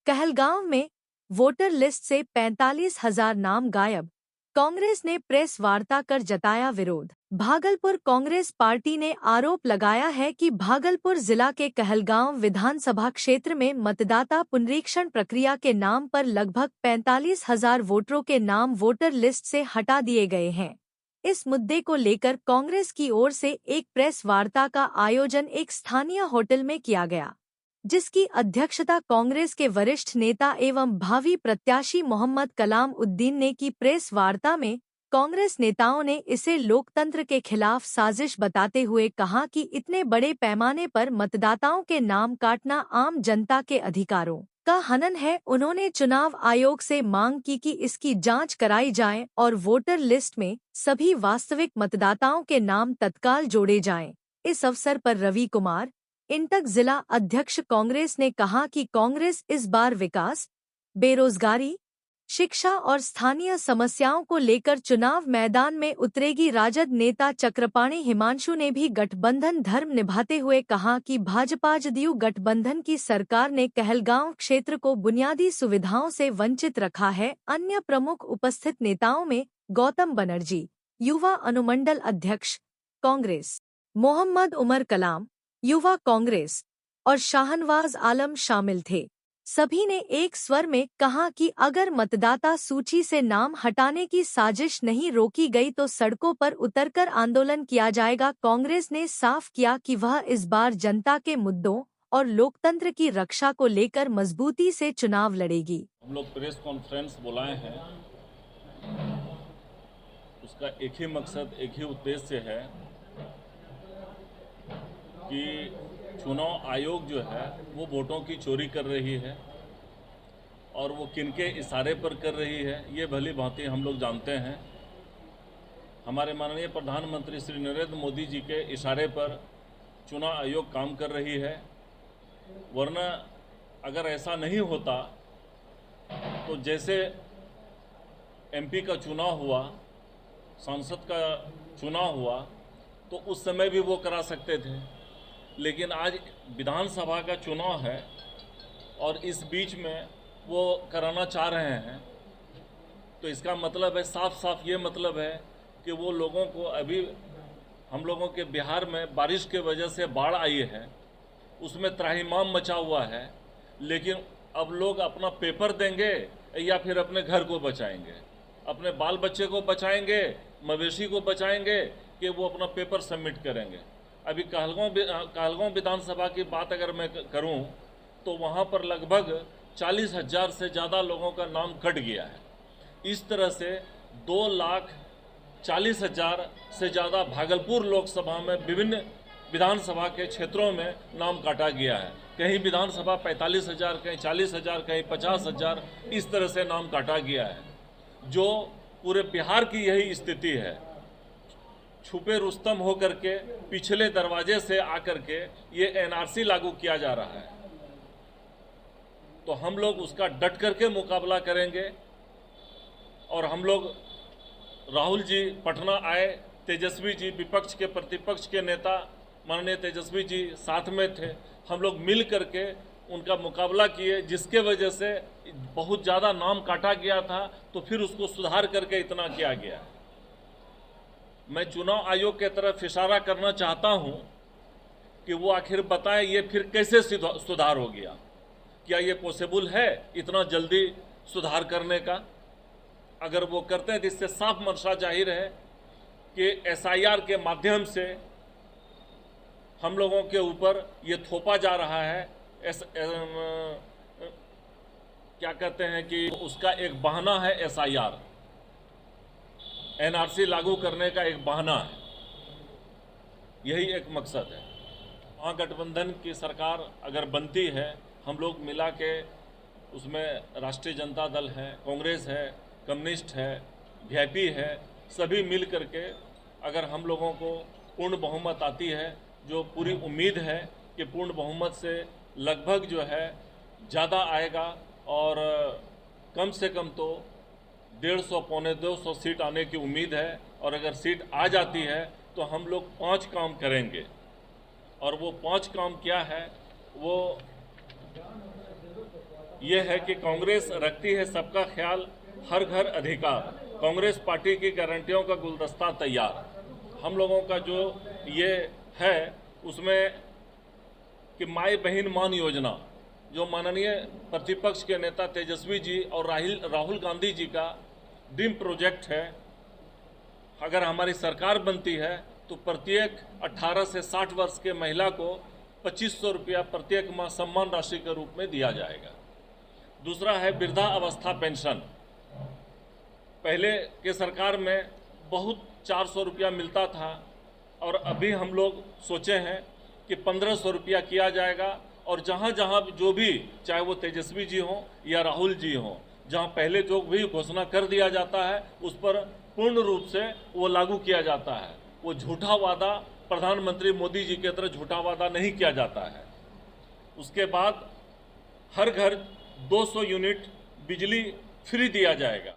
कहलगांव में voter list से 45,000 नाम गायब। कांग्रेस ने प्रेस वार्ता कर जताया विरोध। भागलपुर कांग्रेस पार्टी ने आरोप लगाया है कि भागलपुर जिला के कहलगांव विधानसभा क्षेत्र में मतदाता पुनरीक्षण प्रक्रिया के नाम पर लगभग 45,000 वोटरों के नाम वोटर लिस्ट से हटा दिए गए हैं। इस मुद्दे को लेकर कांग्रेस की ओर से एक प्रेस वार्ता का आयोजन एक स्थानीय होटल में किया गया, जिसकी अध्यक्षता कांग्रेस के वरिष्ठ नेता एवं भावी प्रत्याशी मोहम्मद कलाम उद्दीन ने की। प्रेस वार्ता में कांग्रेस नेताओं ने इसे लोकतंत्र के खिलाफ साजिश बताते हुए कहा कि इतने बड़े पैमाने पर मतदाताओं के नाम काटना आम जनता के अधिकारों का हनन है। उन्होंने चुनाव आयोग से मांग की कि इसकी जांच कराई जाए और वोटर लिस्ट में सभी वास्तविक मतदाताओं के नाम तत्काल जोड़े जाएं। इस अवसर पर रवि कुमार, इंटक जिला अध्यक्ष कांग्रेस ने कहा कि कांग्रेस इस बार विकास, बेरोजगारी, शिक्षा और स्थानीय समस्याओं को लेकर चुनाव मैदान में उतरेगी। राजद नेता चक्रपाणी हिमांशु ने भी गठबंधन धर्म निभाते हुए कहा कि भाजपा-जदयू गठबंधन की सरकार ने कहलगांव क्षेत्र को बुनियादी सुविधाओं से वंचित रखा है। अन्य प्रमुख उपस्थित नेताओं में गौतम बनर्जी, युवा अनुमंडल अध्यक्ष कांग्रेस, मोहम्मद उमर कलाम, युवा कांग्रेस और शाहनवाज आलम शामिल थे। सभी ने एक स्वर में कहा कि अगर मतदाता सूची से नाम हटाने की साजिश नहीं रोकी गई तो सड़कों पर उतरकर आंदोलन किया जाएगा। कांग्रेस ने साफ किया कि वह इस बार जनता के मुद्दों और लोकतंत्र की रक्षा को लेकर मजबूती से चुनाव लड़ेगी। हम लोग प्रेस कॉन्फ्रेंस बुलाए हैं, उसका एक ही मकसद, एक ही उद्देश्य है कि चुनाव आयोग जो है वो वोटों की चोरी कर रही है और वो किनके इशारे पर कर रही है ये भली भांति हम लोग जानते हैं। हमारे माननीय प्रधानमंत्री श्री नरेंद्र मोदी जी के इशारे पर चुनाव आयोग काम कर रही है, वरना अगर ऐसा नहीं होता तो जैसे एमपी का चुनाव हुआ, सांसद का चुनाव हुआ, तो उस समय भी वो करा सकते थे। लेकिन आज विधानसभा का चुनाव है और इस बीच में वो कराना चाह रहे हैं, तो इसका मतलब है, साफ साफ ये मतलब है कि वो लोगों को, अभी हम लोगों के बिहार में बारिश के वजह से बाढ़ आई है, उसमें त्राहिमाम मचा हुआ है, लेकिन अब लोग अपना पेपर देंगे या फिर अपने घर को बचाएंगे, अपने बाल बच्चे को बचाएंगे, मवेशी को बचाएंगे कि वो अपना पेपर सबमिट करेंगे। अभी कहलगांव विधानसभा की बात अगर मैं करूं तो वहां पर लगभग 40,000 से ज़्यादा लोगों का नाम कट गया है। इस तरह से 2,40,000 से ज़्यादा भागलपुर लोकसभा में विभिन्न विधानसभा के क्षेत्रों में नाम काटा गया है। कहीं विधानसभा 45,000, कहीं 40,000, कहीं 50,000, इस तरह से नाम काटा गया है। जो पूरे बिहार की यही स्थिति है, छुपे रुस्तम होकर के पिछले दरवाजे से आकर के ये एनआरसी लागू किया जा रहा है, तो हम लोग उसका डट करके मुकाबला करेंगे। और हम लोग, राहुल जी पटना आए, तेजस्वी जी विपक्ष के प्रतिपक्ष के नेता माननीय तेजस्वी जी साथ में थे, हम लोग मिल करके उनका मुकाबला किए, जिसके वजह से बहुत ज़्यादा नाम काटा गया था, तो फिर उसको सुधार करके इतना किया गया। मैं चुनाव आयोग के तरफ इशारा करना चाहता हूं कि वो आखिर बताएं ये फिर कैसे सुधार हो गया, क्या ये पॉसिबल है इतना जल्दी सुधार करने का? अगर वो करते हैं तो इससे साफ मंशा जाहिर है कि एसआईआर के माध्यम से हम लोगों के ऊपर ये थोपा जा रहा है। क्या कहते हैं कि उसका एक बहाना है एसआईआर, एनआरसी लागू करने का एक बहाना है, यही एक मकसद है। महागठबंधन की सरकार अगर बनती है, हम लोग मिला के उसमें राष्ट्रीय जनता दल है, कांग्रेस है, कम्युनिस्ट है, वीआईपी है, सभी मिल करके अगर हम लोगों को पूर्ण बहुमत आती है, जो पूरी उम्मीद है कि पूर्ण बहुमत से लगभग जो है ज़्यादा आएगा और कम से कम तो 150 पौने 200 सीट आने की उम्मीद है। और अगर सीट आ जाती है तो हम लोग 5 काम करेंगे, और वो 5 काम क्या है, वो ये है कि कांग्रेस रखती है सबका ख्याल, हर घर अधिकार। कांग्रेस पार्टी की गारंटियों का गुलदस्ता तैयार। हम लोगों का जो ये है उसमें कि माई बहन मान योजना, जो माननीय प्रतिपक्ष के नेता तेजस्वी जी और राहुल गांधी जी का ड्रीम प्रोजेक्ट है। अगर हमारी सरकार बनती है तो प्रत्येक 18 से 60 वर्ष के महिला को 2500 रुपया प्रत्येक माह सम्मान राशि के रूप में दिया जाएगा। दूसरा है वृद्धा अवस्था पेंशन। पहले के सरकार में बहुत 400 रुपया मिलता था और अभी हम लोग सोचे हैं कि 1500 रुपया किया जाएगा। और जहाँ जहाँ जो भी, चाहे वो तेजस्वी जी हों या राहुल जी हों, जहाँ पहले जो भी घोषणा कर दिया जाता है उस पर पूर्ण रूप से वो लागू किया जाता है। वो झूठा वादा प्रधानमंत्री मोदी जी की तरह झूठा वादा नहीं किया जाता है। उसके बाद हर घर 200 यूनिट बिजली फ्री दिया जाएगा।